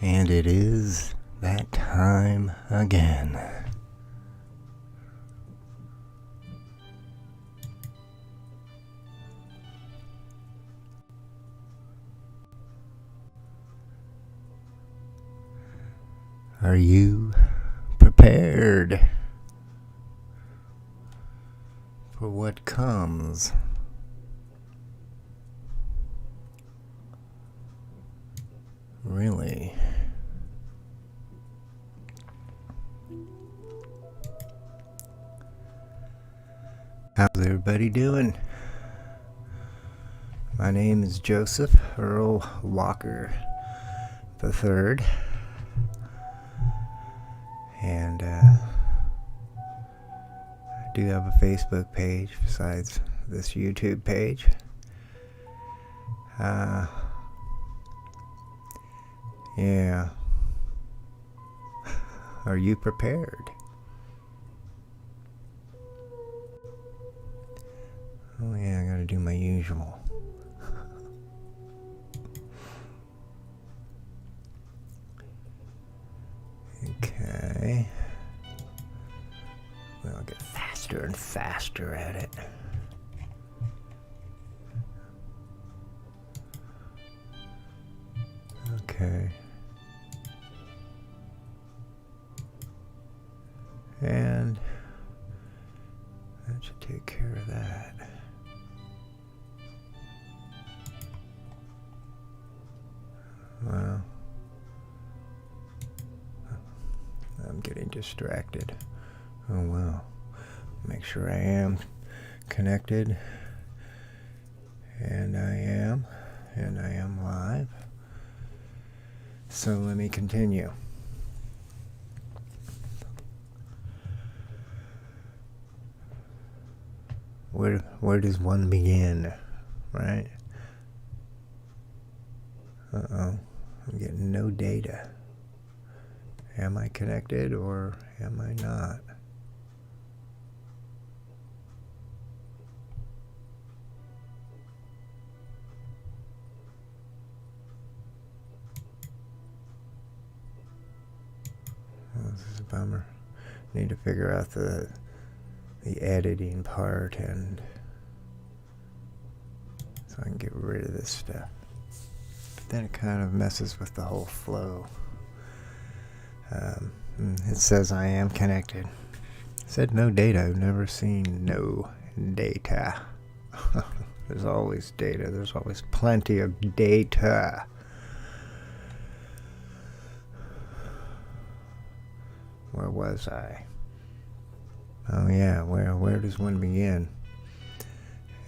And it is that time again. Are you prepared for what comes? Really? How's everybody doing? My name is Joseph Earl Walker III, and I do have a Facebook page besides this YouTube page. Yeah. Are you prepared? Oh yeah, I gotta do my usual. Okay. Well, I'll get faster and faster at it. Okay. And that should take care of that. Well, I'm getting distracted. Oh well. Make sure I am connected. And I am live. So let me continue. Where does one begin, right? Uh-oh, I'm getting no data. Am I connected or am I not? Oh, this is a bummer. Need to figure out the editing part, and so I can get rid of this stuff. But then it kind of messes with the whole flow. It says I am connected. It said no data. I've never seen no data. There's always data. There's always plenty of data. Where was I? Oh yeah, where does one begin?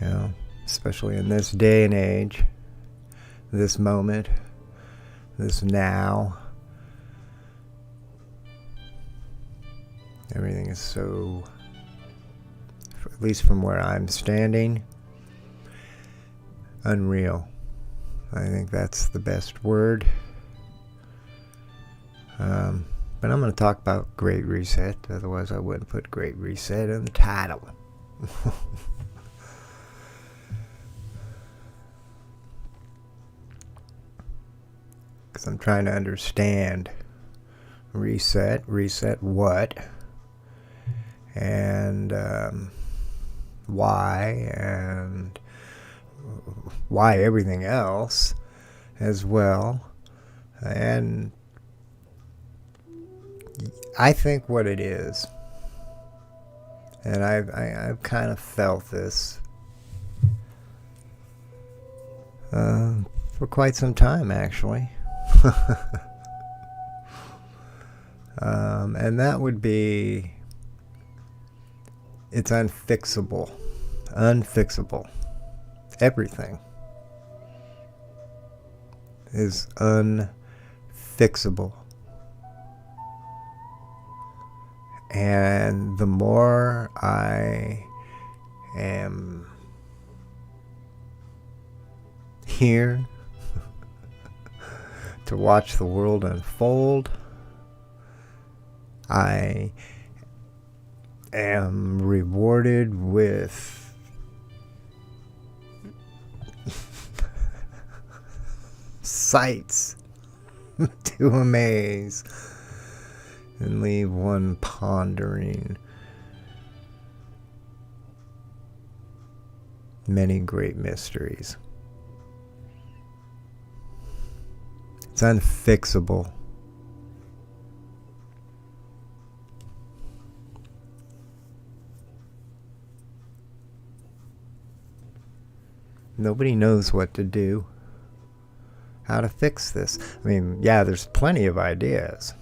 You know, especially in this day and age, this moment, this now. Everything is so, at least from where I'm standing, unreal. I think that's the best word. But I'm going to talk about Great Reset, otherwise I wouldn't put Great Reset in the title. Because I'm trying to understand reset what, and why everything else as well. And I think what it is, and I've kind of felt this for quite some time, actually. And that would be, it's unfixable. Everything is unfixable. And the more I am here to watch the world unfold, I am rewarded with sights to amaze and leave one pondering many great mysteries. It's unfixable. Nobody knows what to do, how to fix this. I mean, yeah, there's plenty of ideas.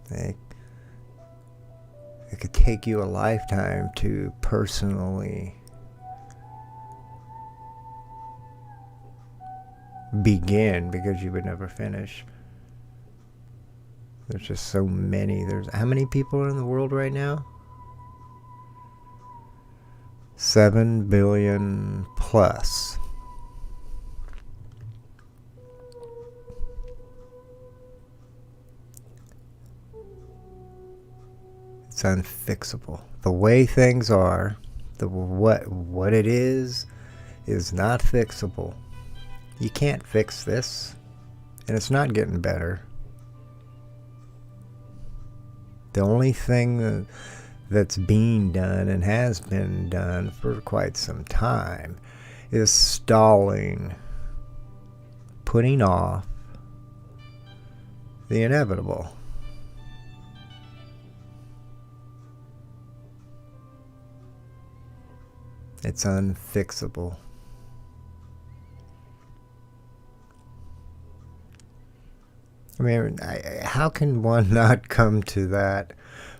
It could take you a lifetime to personally begin, because you would never finish. There's just so many. How many people are in the world right now? 7 billion plus. It's unfixable. The way things are, what it is not fixable. You can't fix this, and it's not getting better. The only thing that's being done and has been done for quite some time is stalling, putting off the inevitable. It's unfixable. I mean, how can one not come to that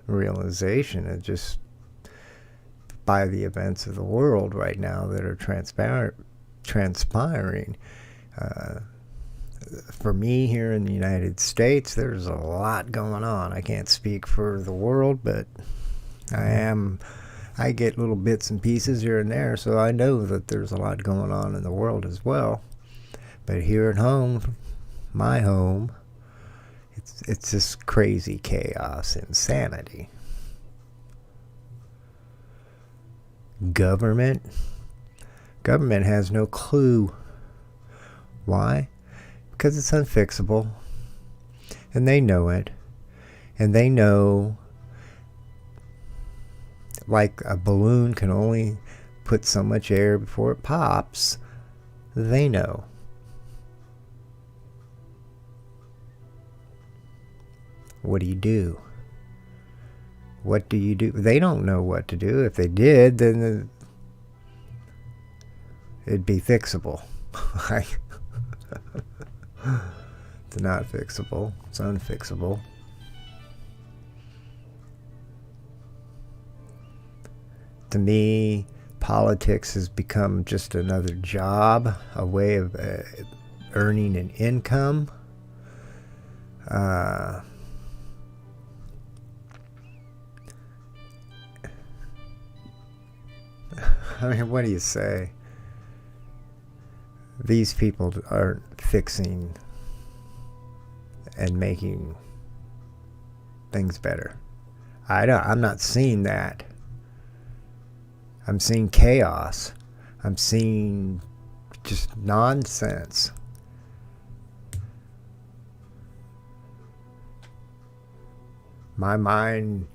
realization? It just, by the events of the world right now that are transpiring. For me here in the United States, there's a lot going on. I can't speak for the world, but I get little bits and pieces here and there, so I know that there's a lot going on in the world as well. But here at home, my home, it's just crazy chaos, insanity. Government has no clue. Why? Because it's unfixable, and they know it, and they know, like a balloon can only put so much air before it pops. They know. What do? What do you do? They don't know what to do. If they did, then it'd be fixable. It's not fixable. It's unfixable. To me, politics has become just another job, a way of earning an income. I mean, what do you say? These people aren't fixing and making things better. I'm not seeing that. I'm seeing chaos. I'm seeing just nonsense. My mind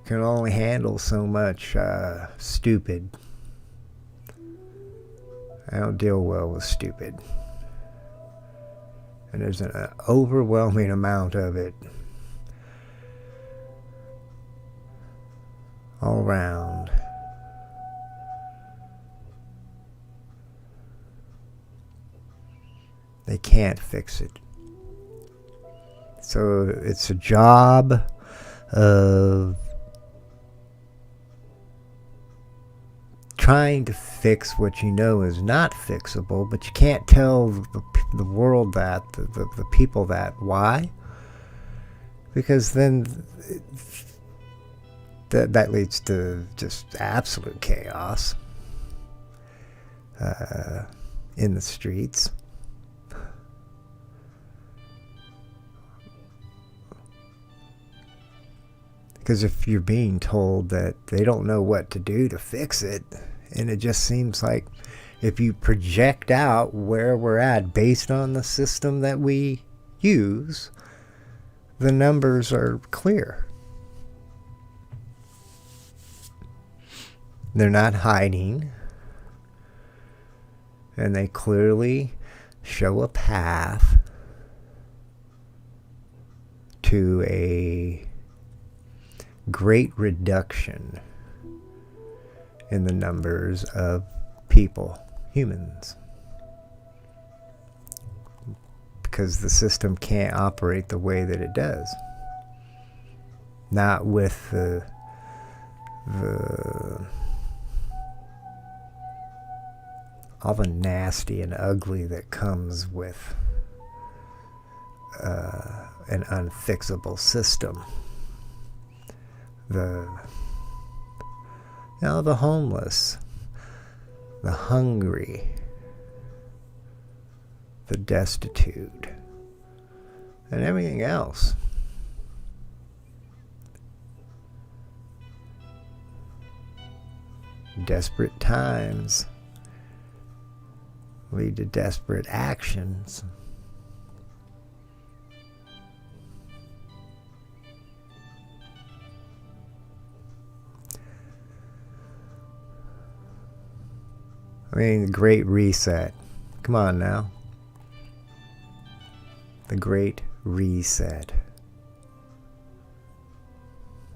can only handle so much stupid. I don't deal well with stupid. And there's an overwhelming amount of it all around. They can't fix it. So it's a job of trying to fix what you know is not fixable, but you can't tell the world that, the people that. Why? Because then that leads to just absolute chaos in the streets. Because if you're being told that they don't know what to do to fix it, and it just seems like if you project out where we're at based on the system that we use, the numbers are clear. They're not hiding, and they clearly show a path to a great reduction in the numbers of people, humans, because the system can't operate the way that it does. Not with the all the nasty and ugly that comes with an unfixable system. The homeless, the hungry, the destitute, and everything else. Desperate times lead to desperate actions. I mean, the Great Reset. Come on now. The Great Reset.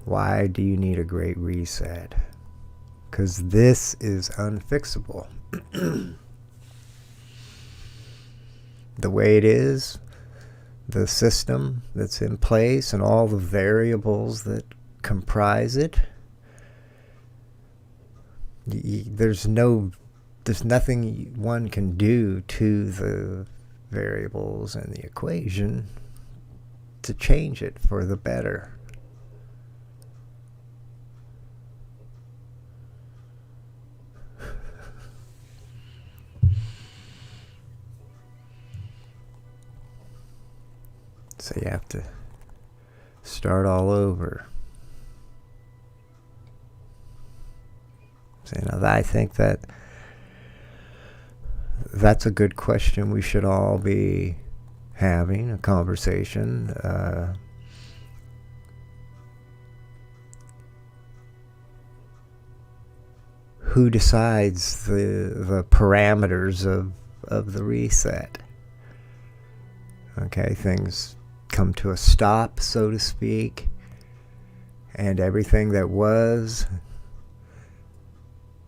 Why do you need a Great Reset? Because this is unfixable. The way it is, the system that's in place, and all the variables that comprise it, there's nothing one can do to the variables and the equation to change it for the better. So you have to start all over. So, I think that's a good question. We should all be having a conversation. Who decides the parameters of the reset? Okay, things come to a stop, so to speak, and everything that was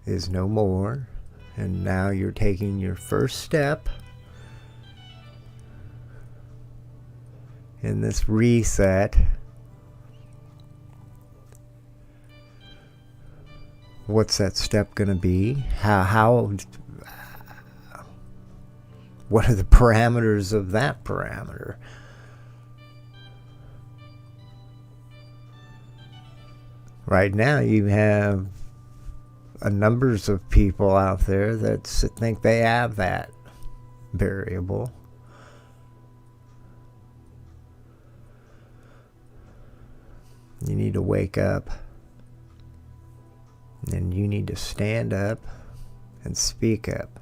is no more, and now you're taking your first step in this reset. What's that step going to be? What are the parameters of that parameter? Right now you have numbers of people out there that think they have that variable. You need to wake up, and you need to stand up and speak up.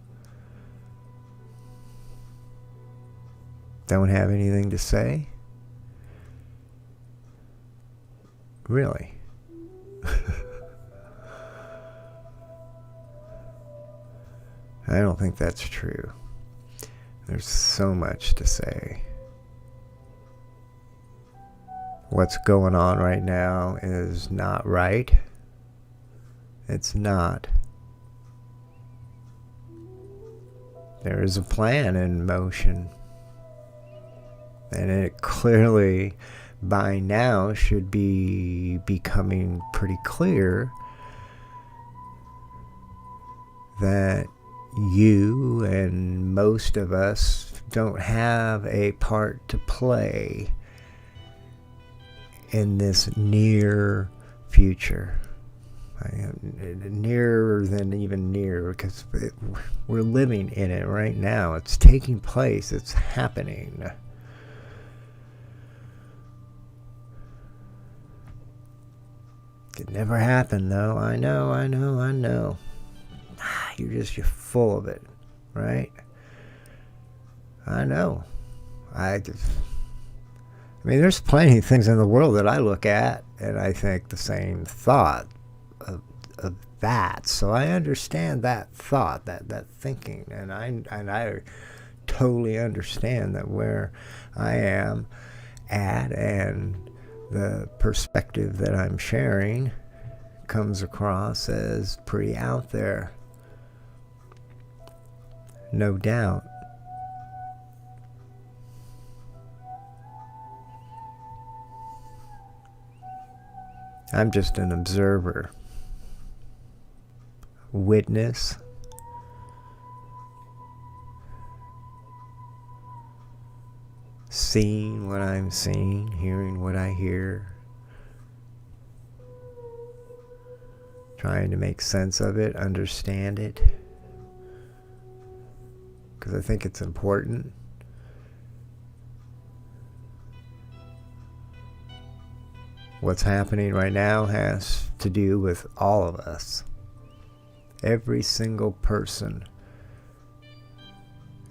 Don't have anything to say? Really? I don't think that's true. There's so much to say. What's going on right now is not right. It's not. There is a plan in motion. And it clearly, by now, should be becoming pretty clear that you and most of us don't have a part to play in this near future. Nearer than even near, because we're living in it right now. It's taking place. It's happening. It never happened, though. I know. you're full of it, right? I know. I mean, there's plenty of things in the world that I look at and I think the same thought of that. So I understand that thought, that thinking, and I totally understand that where I am at and the perspective that I'm sharing comes across as pretty out there. No doubt. I'm just an observer, witness, seeing what I'm seeing, hearing what I hear, trying to make sense of it, understand it, because I think it's important. What's happening right now has to do with all of us. Every single person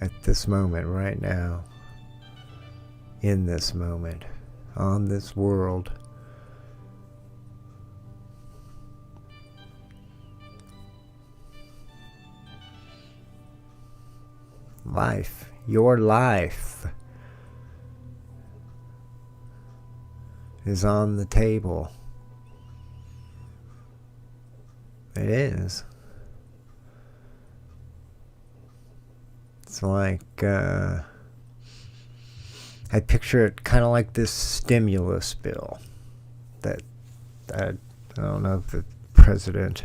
at this moment right now, in this moment, on this world. Life, your life is on the table. It is. It's like, I picture it kind of like this stimulus bill that I don't know if the president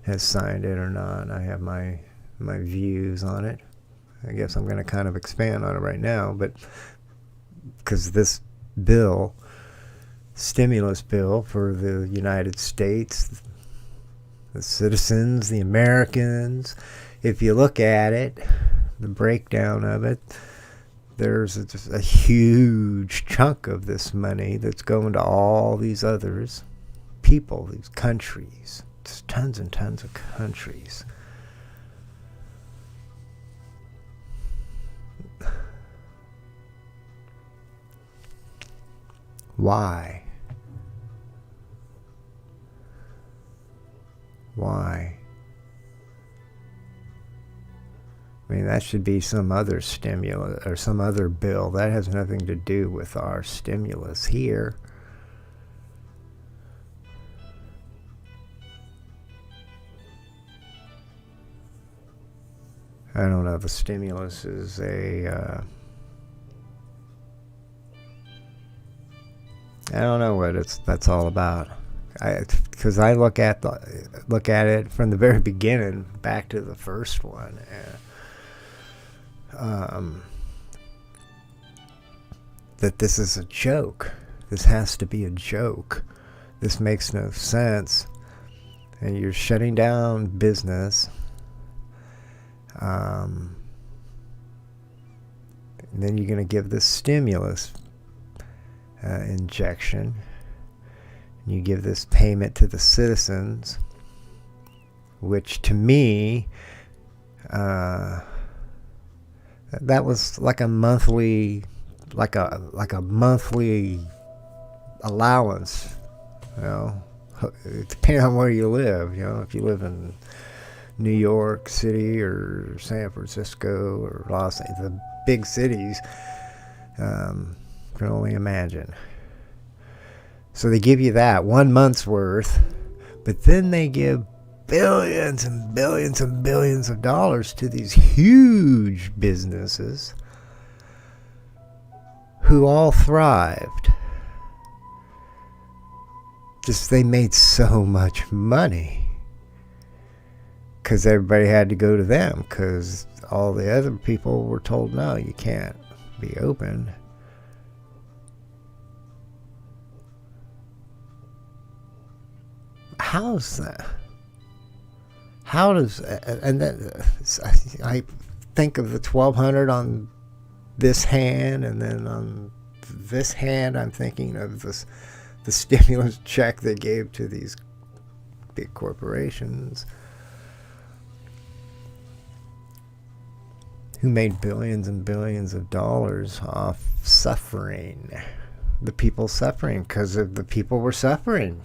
has signed it or not. I have my views on it. I guess I'm going to kind of expand on it right now, but because this bill, stimulus bill for the United States, the citizens, the Americans, if you look at it, the breakdown of it, there's just a huge chunk of this money that's going to all these others, people, these countries, just tons and tons of countries. Why? Why? I mean, that should be some other stimulus or some other bill. That has nothing to do with our stimulus here. I don't know if a stimulus is a... I don't know what that's all about. Because I look at it from the very beginning back to the first one. That this is a joke. This has to be a joke. This makes no sense. And you're shutting down business. And then you're going to give this stimulus injection. And you give this payment to the citizens, which to me, that was like a monthly, like a monthly allowance, you know, depending on where you live. You know, if you live in New York City or San Francisco or Los Angeles, the big cities, can only imagine. So they give you that 1 month's worth, but then they give billions and billions and billions of dollars to these huge businesses who all thrived. Just they made so much money because everybody had to go to them because all the other people were told, no, you can't be open. How's that? How does, and then I think of the 1,200 on this hand, and then on this hand I'm thinking of the stimulus check they gave to these big corporations. who made billions and billions of dollars off suffering. The people suffering because the people were suffering.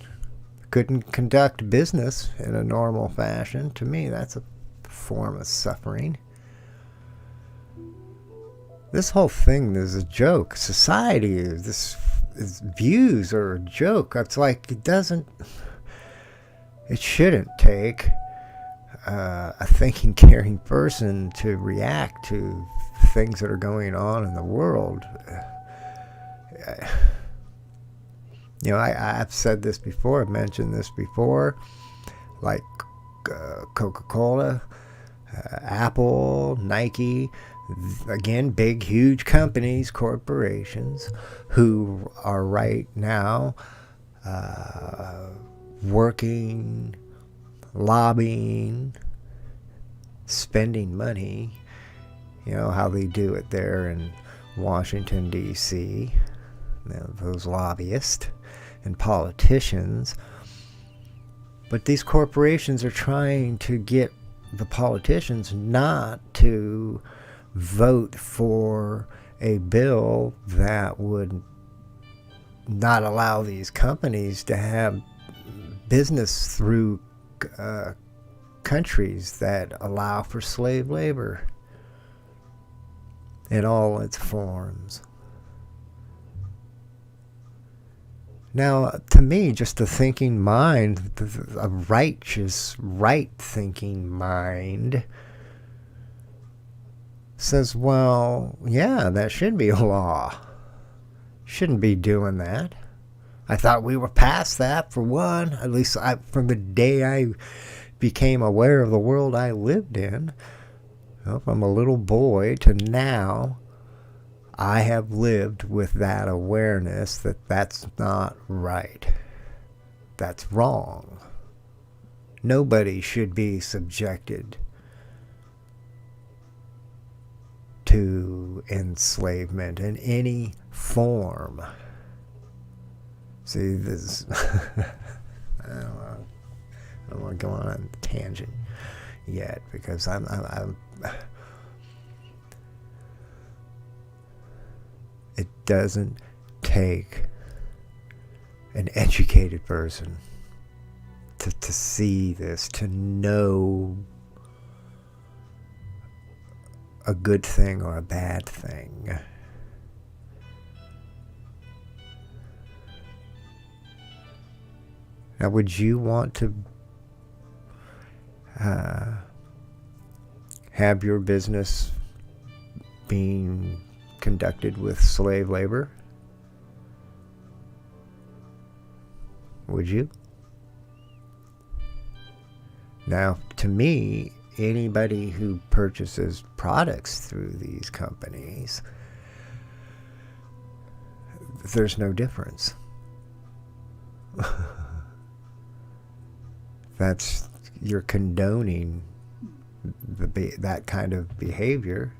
Couldn't conduct business in a normal fashion. To me, that's a form of suffering. This whole thing is a joke. Society is views are a joke. It's like it shouldn't take a thinking, caring person to react to things that are going on in the world. I've said this before, I've mentioned this before, like Coca-Cola, Apple, Nike, again, big, huge companies, corporations, who are right now working, lobbying, spending money, how they do it there in Washington, D.C., those lobbyists and politicians. But these corporations are trying to get the politicians not to vote for a bill that would not allow these companies to have business through countries that allow for slave labor in all its forms. Now, to me, just a thinking mind, a righteous, right-thinking mind, says, well, yeah, that should be a law. Shouldn't be doing that. I thought we were past that, for one. At least from the day I became aware of the world I lived in, from a little boy to now, I have lived with that awareness that that's not right. That's wrong. Nobody should be subjected to enslavement in any form. See, this... I don't want to go on a tangent yet, because I'm it doesn't take an educated person to see this, to know a good thing or a bad thing. Now, would you want to have your business being conducted with slave labor? Would you? Now, to me, anybody who purchases products through these companies, there's no difference. You're condoning that kind of behavior,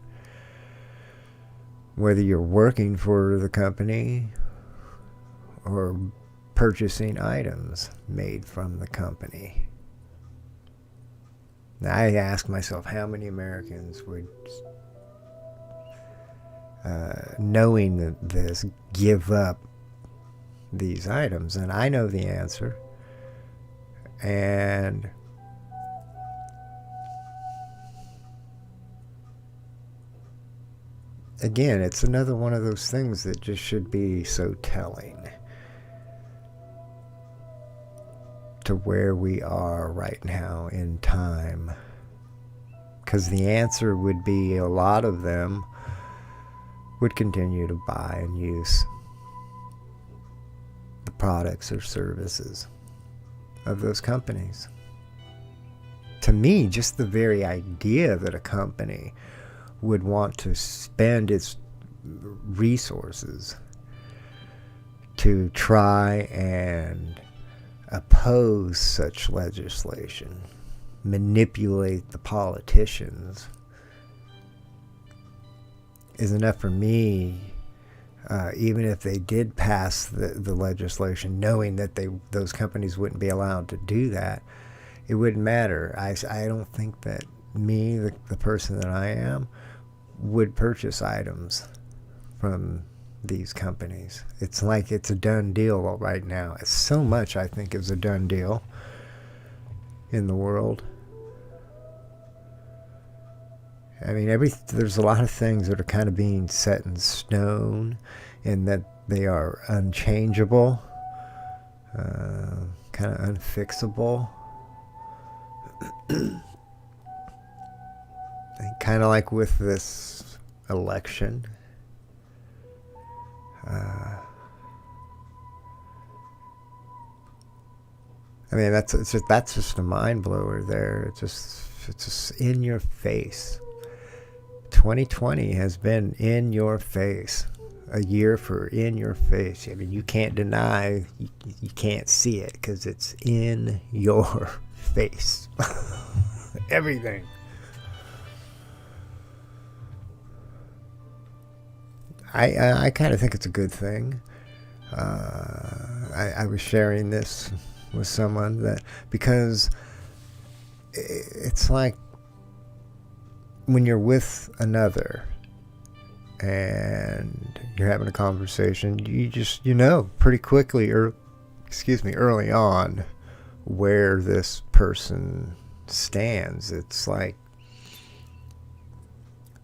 whether you're working for the company or purchasing items made from the company. Now, I ask myself, how many Americans would, knowing this, give up these items? And I know the answer. And again, it's another one of those things that just should be so telling to where we are right now in time. Because the answer would be a lot of them would continue to buy and use the products or services of those companies. To me, just the very idea that a company would want to spend its resources to try and oppose such legislation, manipulate the politicians, is enough for me. Even if they did pass the legislation, knowing that those companies wouldn't be allowed to do that, it wouldn't matter. I don't think that me, the person that I am, would purchase items from these companies. It's like it's a done deal right now. So much, I think, is a done deal in the world. I mean, there's a lot of things that are kind of being set in stone, and that they are unchangeable, kind of unfixable. Kind of like with this election. I mean, that's just a mind blower there. It's just in your face. 2020 has been in your face. A year for in your face. I mean, you can't deny, you can't see it because it's in your face. Everything. I kind of think it's a good thing. I was sharing this with someone that because it's like when you're with another and you're having a conversation, you know pretty quickly, early on, where this person stands. It's like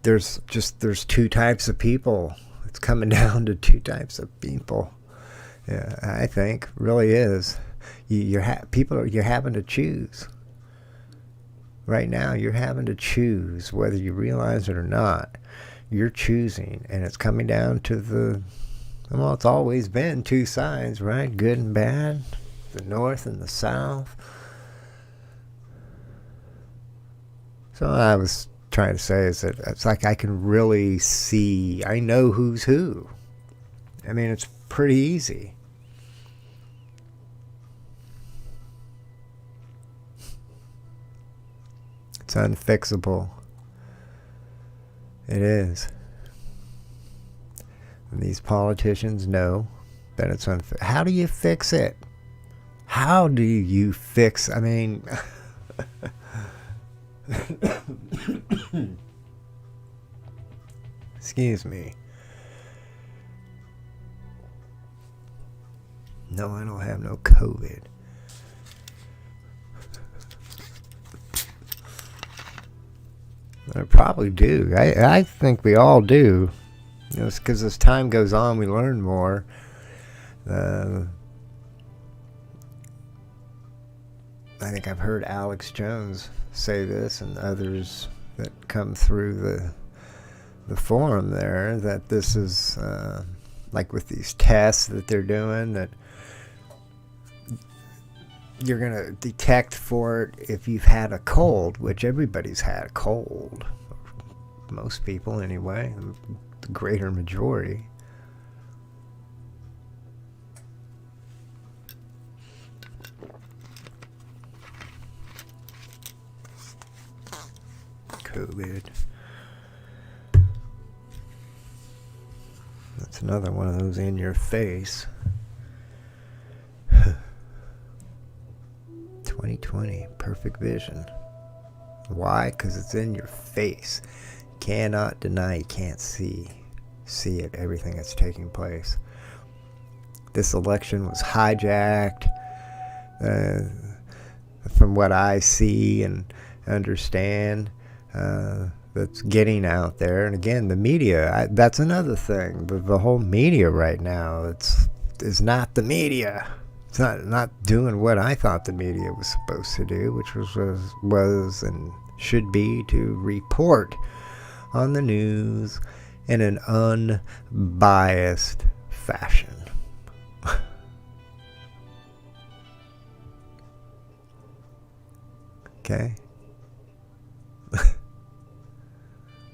there's two types of people. It's coming down to two types of people. Yeah, I think really is. You're having to choose. Right now, you're having to choose whether you realize it or not. You're choosing, and it's coming down to it's always been two sides, right? Good and bad, the North and the South. So I was trying to say is that it's like I can really see, I know who's who. I mean, it's pretty easy. It's unfixable. It is. And these politicians know that it's unfixable. How do you fix it? How do you fix, I mean... Excuse me. No, I don't have no COVID. I probably do. I think we all do. You know, it's because as time goes on, we learn more. I think I've heard Alex Jones say this, and others that come through the forum there, that this is like with these tests that they're doing, that you're going to detect for it if you've had a cold, which everybody's had a cold. Most people anyway, the greater majority. COVID. That's another one of those in your face. 2020, perfect vision. Why? Because it's in your face. Cannot deny, you can't see it, everything that's taking place. This election was hijacked, from what I see and understand, that's getting out there. And again, the media, that's another thing. The whole media right now, is not the media. It's not doing what I thought the media was supposed to do, which was and should be to report on the news in an unbiased fashion. Okay?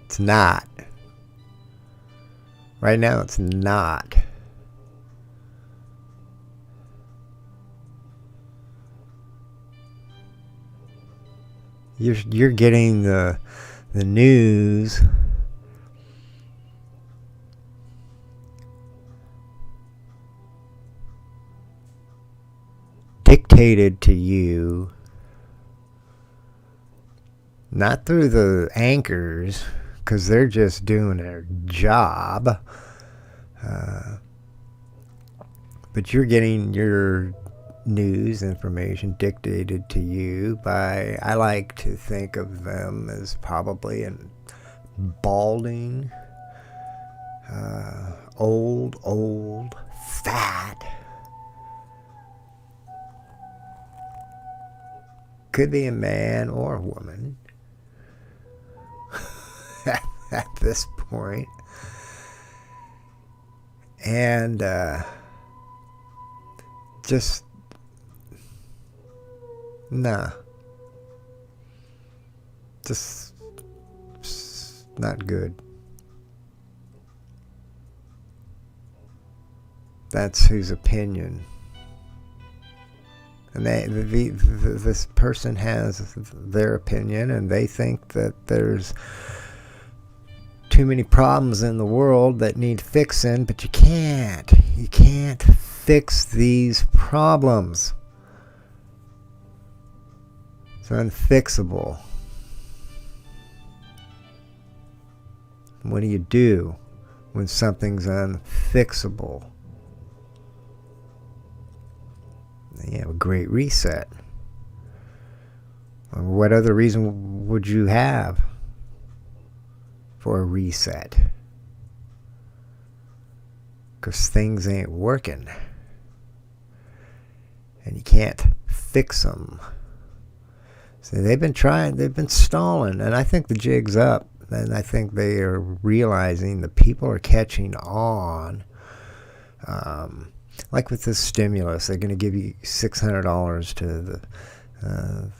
It's not. Right now, it's not. You're getting the news dictated to you, not through the anchors, because they're just doing their job. But you're getting your news information dictated to you by, I like to think of them as probably an balding, old, fat, could be a man or a woman at this point. And just nah, just not good. That's whose opinion. And this person has their opinion, and they think that there's too many problems in the world that need fixing, but you can't. You can't fix these problems. It's unfixable. What do you do when something's unfixable? You have a great reset. What other reason would you have for a reset? Because things ain't working. And you can't fix them. So they've been stalling, and I think the jig's up. And I think they are realizing the people are catching on. Like with this stimulus, they're going to give you $600 to the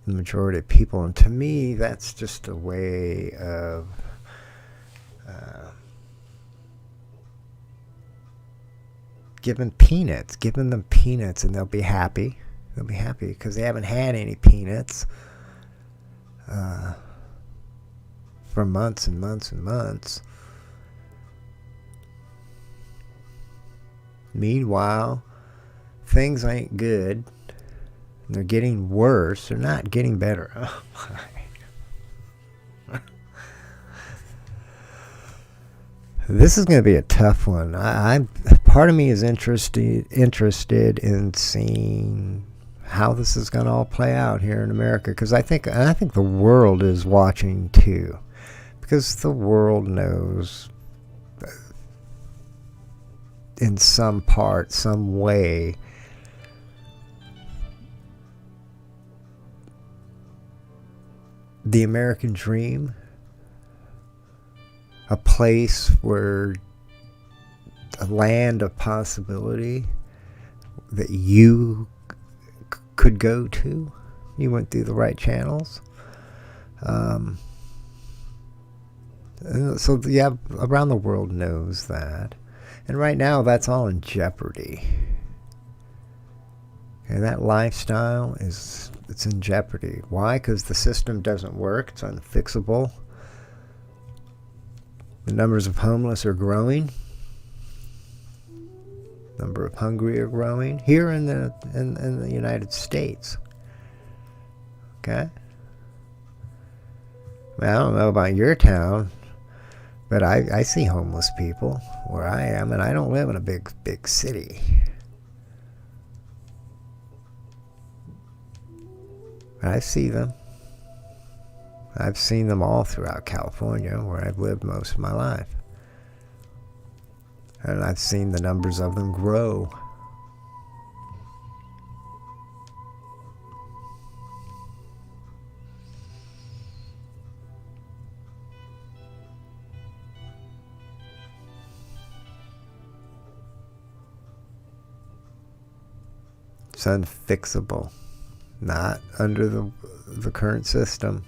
majority of people. And to me, that's just a way of giving them peanuts, and they'll be happy. They'll be happy because they haven't had any peanuts for months and months and months. Meanwhile, things ain't good. They're getting worse. They're not getting better. Oh my. This is going to be a tough one. Part of me is interested in seeing how this is going to all play out here in America, because I think the world is watching too, because the world knows in some part, some way, the American dream, a place where a land of possibility that you could go to. You went through the right channels. And so yeah, around the world knows that. And right now, that's all in jeopardy. And that lifestyle it's in jeopardy. Why? Because the system doesn't work. It's unfixable. The numbers of homeless are growing. Number of hungry are growing here in the United States. Okay. I don't know about your town, but I see homeless people where I am, and I don't live in a big city. But I see them. I've seen them all throughout California, where I've lived most of my life. And I've seen the numbers of them grow. It's unfixable. Not under the current system.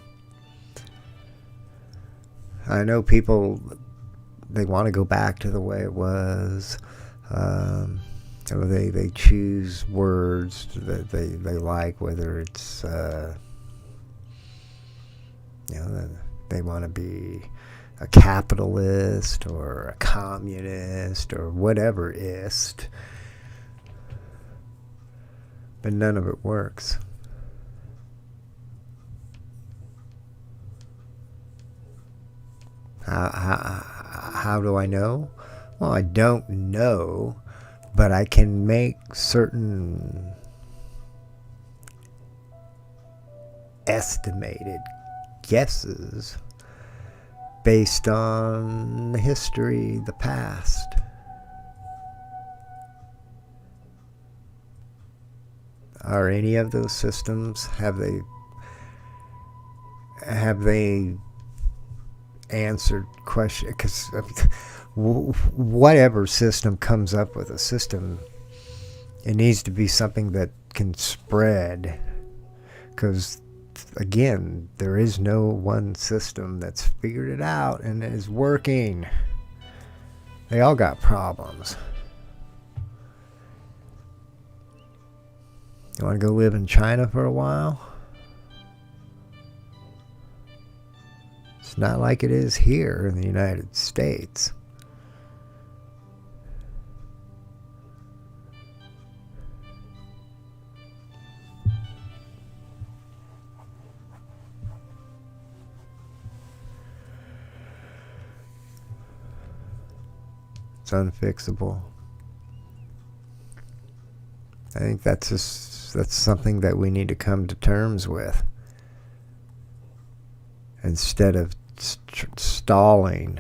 I know people, they want to go back to the way it was. They choose words that they like, whether it's they want to be a capitalist or a communist or whatever ist, but none of it works. How do I know? Well, I don't know, but I can make certain estimated guesses based on the history, the past. Are any of those systems, have they answered question? Because whatever system comes up with a system, it needs to be something that can spread. Because again, there is no one system that's figured it out and is working. They all got problems. You want to go live in China for a while? It's not like it is here in the United States. It's unfixable. I think that's something that we need to come to terms with. Instead of stalling.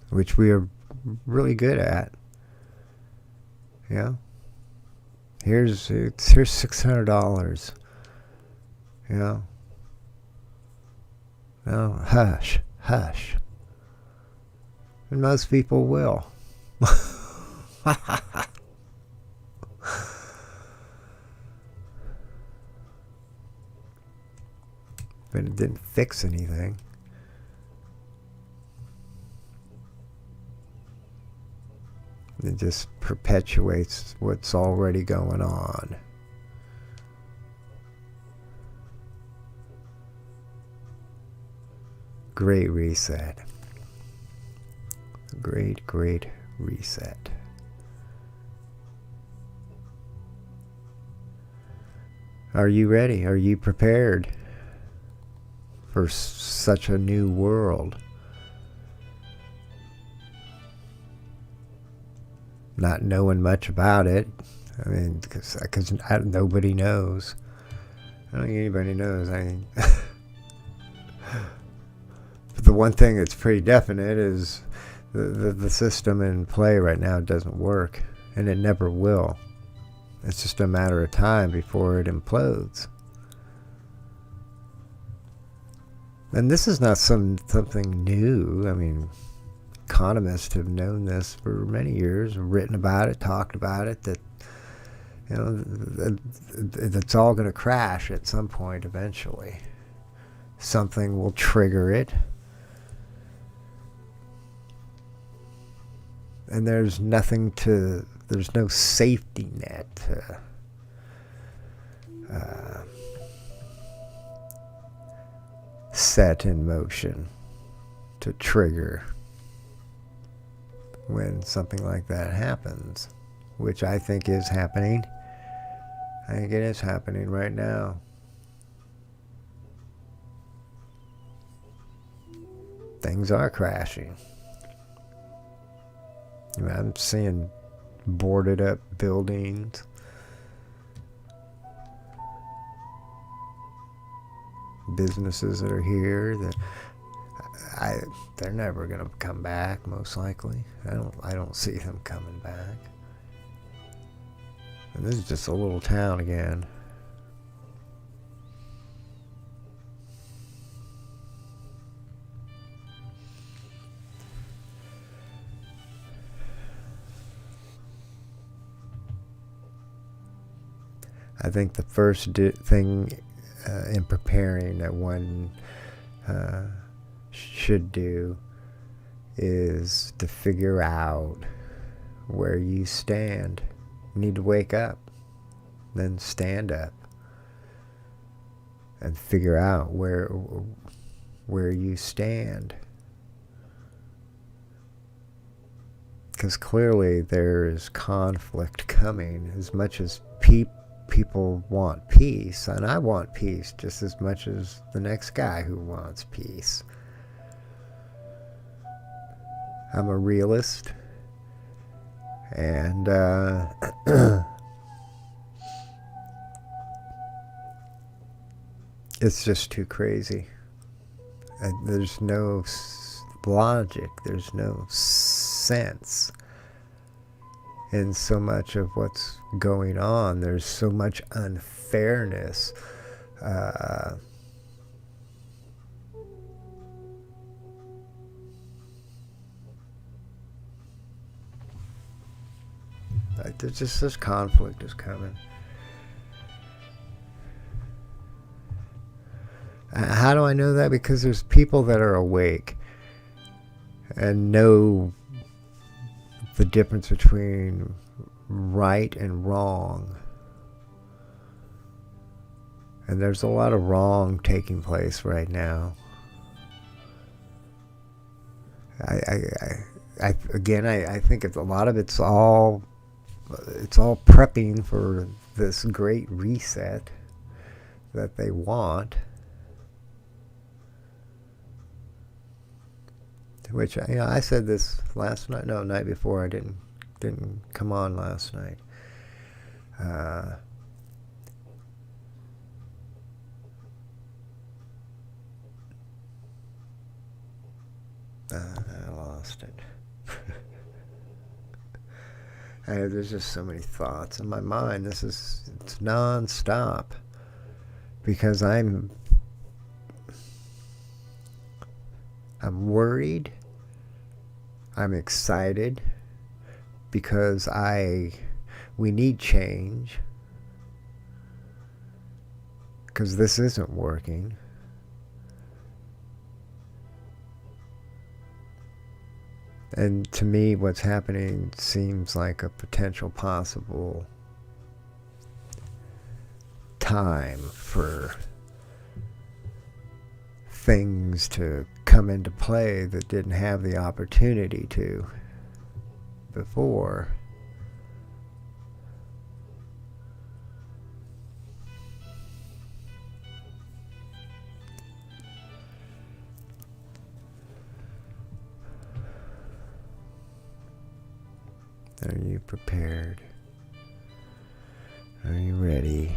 Which we are really good at. Yeah. Here's $600. Yeah. No, hush, hush. And most people will. But it didn't fix anything. It just perpetuates what's already going on. Great reset. Great, great reset. Are you ready? Are you prepared for such a new world? Not knowing much about it. I mean, because nobody knows. I don't think anybody knows. I mean, but the one thing that's pretty definite is the system in play right now doesn't work, and it never will. It's just a matter of time before it implodes. And this is not something new. I mean, economists have known this for many years, written about it, talked about it, that it's all going to crash at some point eventually. Something will trigger it. And there's no safety net to set in motion to trigger when something like that happens, which I think is happening. I think it is happening right now. Things are crashing. I mean, I'm seeing boarded up buildings. Businesses that are here that they're never going to come back, most likely. I don't see them coming back. And this is just a little town again. I think the first thing in preparing that one should do is to figure out where you stand. You need to wake up, then stand up, and figure out where you stand. Because clearly there is conflict coming. As much as people want peace, and I want peace just as much as the next guy who wants peace. I'm a realist, and it's just too crazy. There's no logic, there's no sense in so much of what's going on. There's so much unfairness. There's just this conflict is coming. How do I know that? Because there's people that are awake and know the difference between right and wrong. And there's a lot of wrong taking place right now. I think a lot of it's all prepping for this great reset that they want. Which I said this last night. No, night before. I didn't come on last night. I lost it. There's just so many thoughts in my mind. It's non-stop because I'm worried. I'm excited because we need change, because this isn't working. And to me, what's happening seems like a potential possible time for things to come into play that didn't have the opportunity to before. Are you prepared? Are you ready?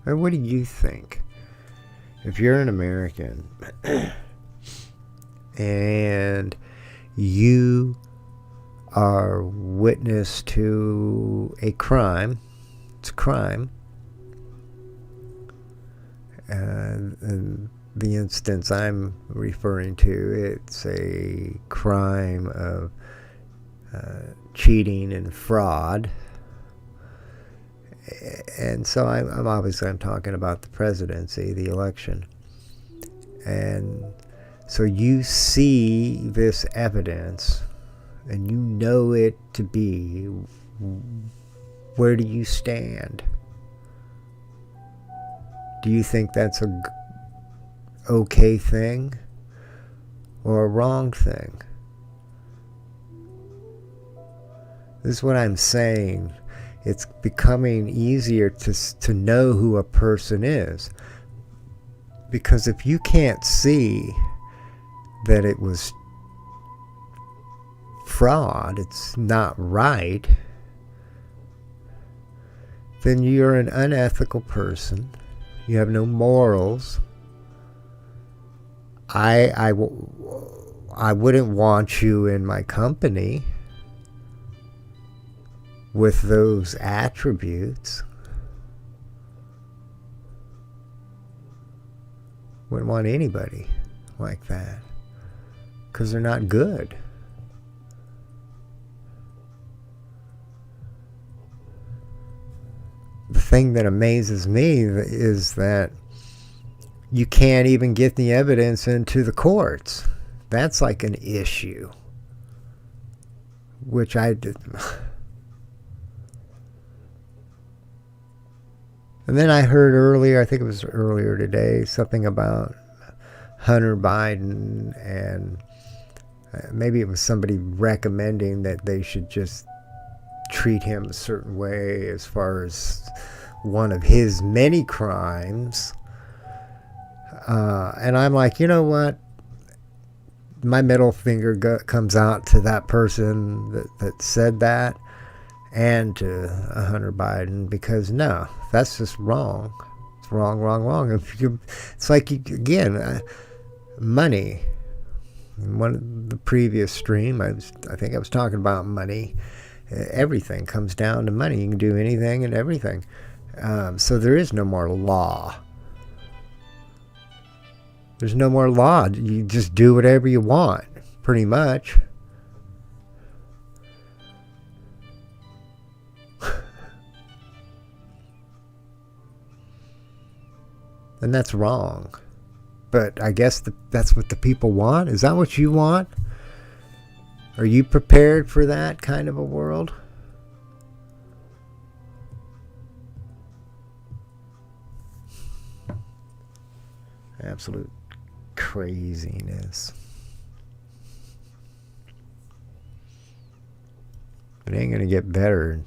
Or what do you think? If you're an American and you are witness to a crime, it's a crime, and the instance I'm referring to, it's a crime of cheating and fraud. And so I'm talking about the presidency, the election. And so you see this evidence and you know it to be, where do you stand? Do you think that's a okay thing or a wrong thing? This is what I'm saying. It's becoming easier to know who a person is. Because if you can't see that it was fraud, it's not right, then you're an unethical person. You have no morals. I wouldn't want you in my company with those attributes. Wouldn't want anybody like that, because they're not good. The thing that amazes me is that you can't even get the evidence into the courts. That's like an issue, which I did. And then I heard earlier, I think it was earlier today, something about Hunter Biden and Maybe it was somebody recommending that they should just treat him a certain way as far as one of his many crimes. And I'm like, you know what? My middle finger comes out to that person that said that, and to Hunter Biden, because no, that's just wrong. It's wrong, wrong, wrong. It's like, again, money. In one of the previous stream, I think I was talking about money. Everything comes down to money. You can do anything and everything. So there is no more law. There's no more law. You just do whatever you want, pretty much. And that's wrong. But I guess that's what the people want. Is that what you want? Are you prepared for that kind of a world? Absolute craziness. It ain't gonna get better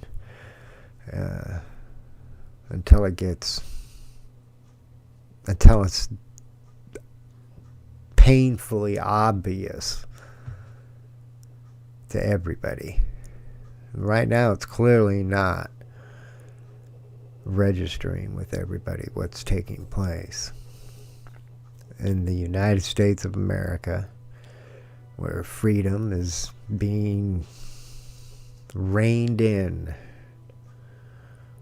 until it's painfully obvious to everybody. Right now, it's clearly not registering with everybody what's taking place in the United States of America, where freedom is being reined in,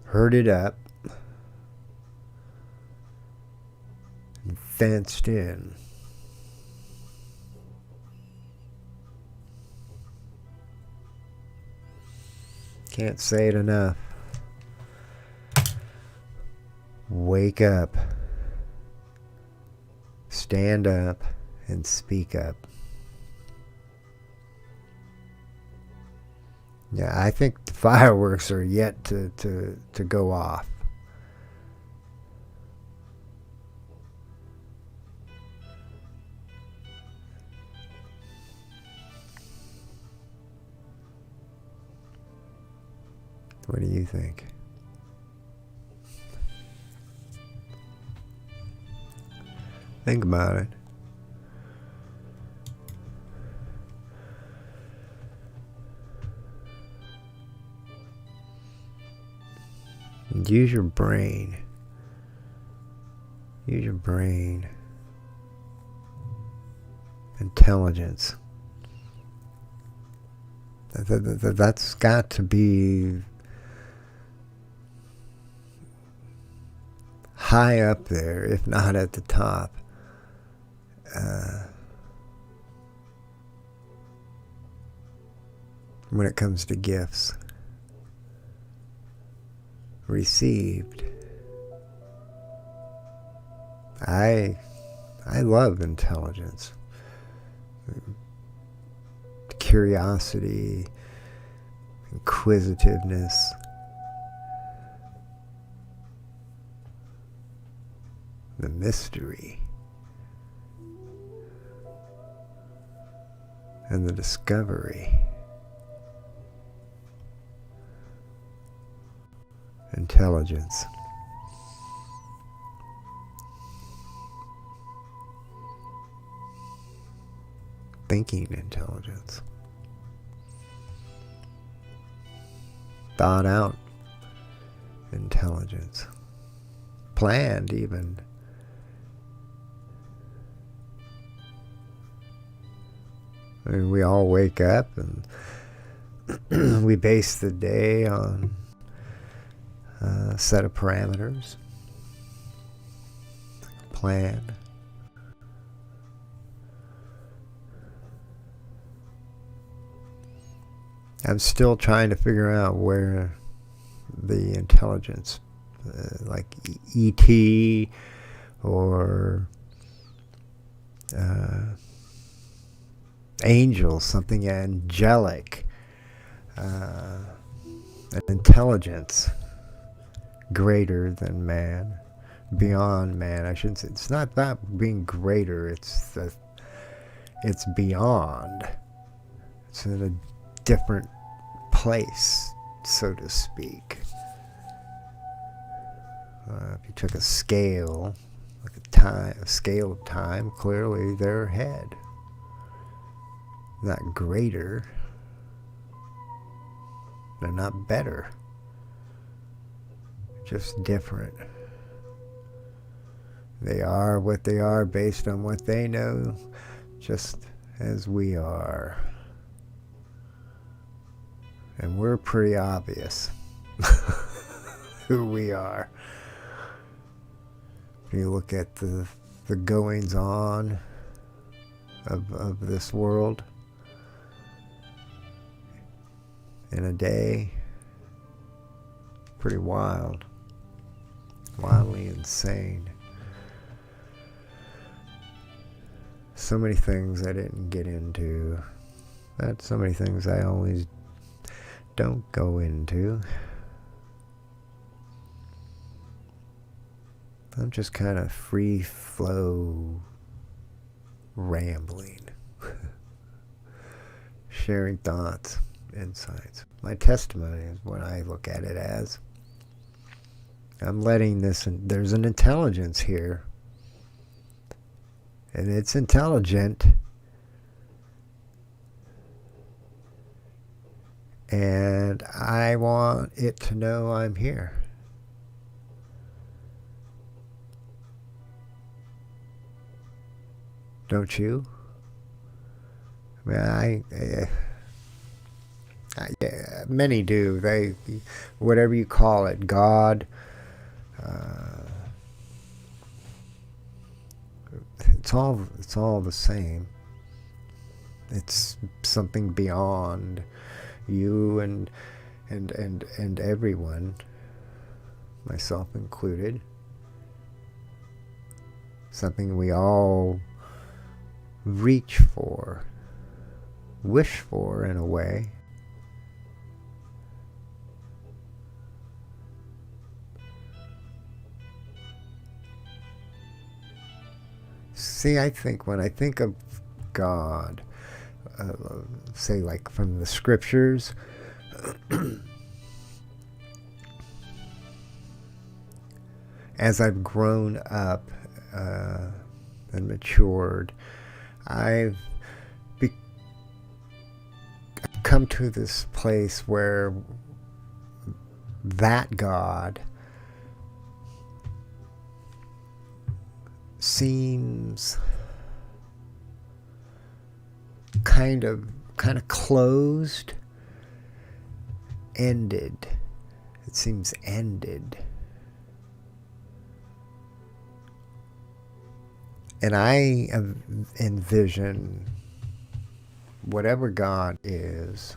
herded up, and fenced in. Can't say it enough. Wake up. Stand up and speak up. Yeah, I think the fireworks are yet to go off. What do you think? Think about it. And use your brain. Use your brain. Intelligence. That's got to be high up there, if not at the top. When it comes to gifts received. I love intelligence, curiosity, inquisitiveness, the mystery, and the discovery. Intelligence. Thinking intelligence. Thought out intelligence. Planned even. I mean, we all wake up and we base the day on a set of parameters. Plan. I'm still trying to figure out where the intelligence, like E.T. or angels, something angelic, an intelligence greater than man, beyond man. I shouldn't say, it's not that being greater, it's beyond. It's in a different place, so to speak. If you took a scale, like a scale of time, clearly they're ahead. Not greater. They're not better. Just different. They are what they are based on what they know, just as we are. And we're pretty obvious who we are. If you look at the goings on of this world in a day, pretty wild, wildly insane. So many things I didn't get into. That's so many things I always don't go into. I'm just kind of free flow rambling. Sharing thoughts, insights. My testimony is what I look at it as. I'm letting this, there's an intelligence here. And it's intelligent. And I want it to know I'm here. Don't you? I mean, yeah, many do. They, whatever you call it, God. It's all the same. It's something beyond you and everyone, myself included. Something we all reach for, wish for in a way. See, I think when I think of God, say like from the scriptures, as I've grown up and matured, I've come to this place where that God seems kind of closed, ended. It seems ended. And I envision whatever God is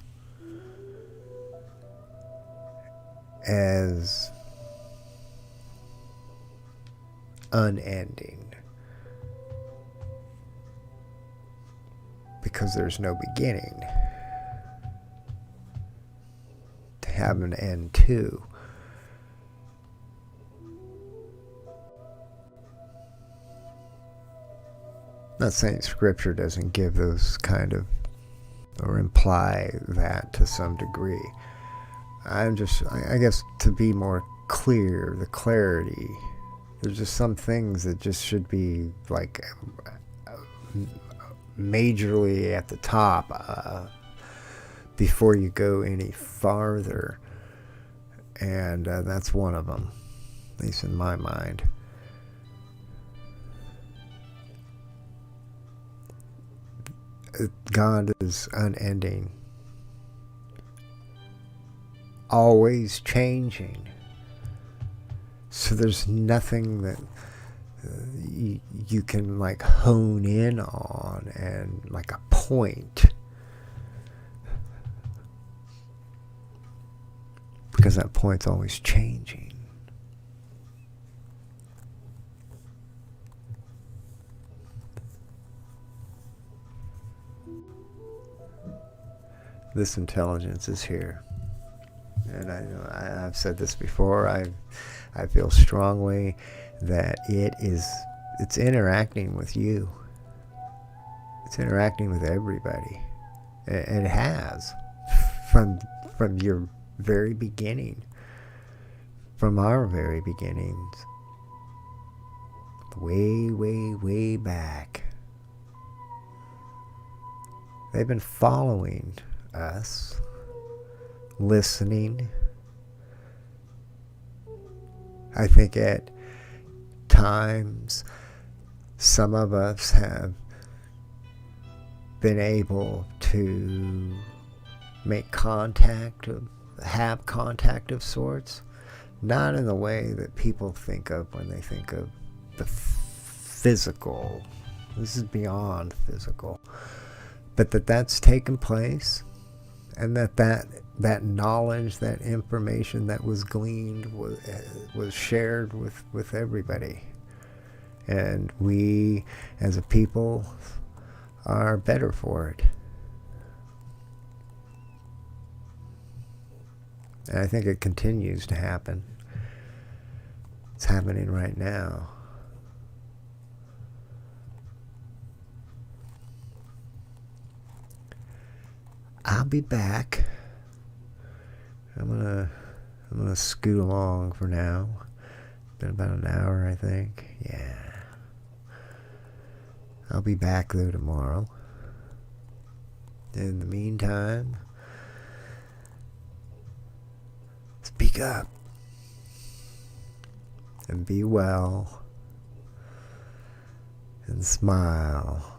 as unending. Because there's no beginning to have an end to. Not saying scripture doesn't give those kind of, or imply that to some degree. I guess to be more clear, the clarity, there's just some things that just should be like majorly at the top before you go any farther, and that's one of them, at least in my mind. God is unending, always changing, so there's nothing that you can like hone in on and like a point, because that point's always changing. This intelligence is here, and I've said this before. I feel strongly that it's interacting with you. It's interacting with everybody. It has. From your very beginning. From our very beginnings. Way, way, way back. They've been following us. Listening. I think at times some of us have been able to make contact, have contact of sorts, not in the way that people think of when they think of the physical. This is beyond physical. But that's taken place, and that knowledge, that information that was gleaned was shared with everybody. And we, as a people, are better for it. And I think it continues to happen. It's happening right now. I'll be back. I'm gonna scoot along for now. Been about an hour, I think. Yeah. I'll be back though tomorrow. In the meantime, speak up and be well and smile.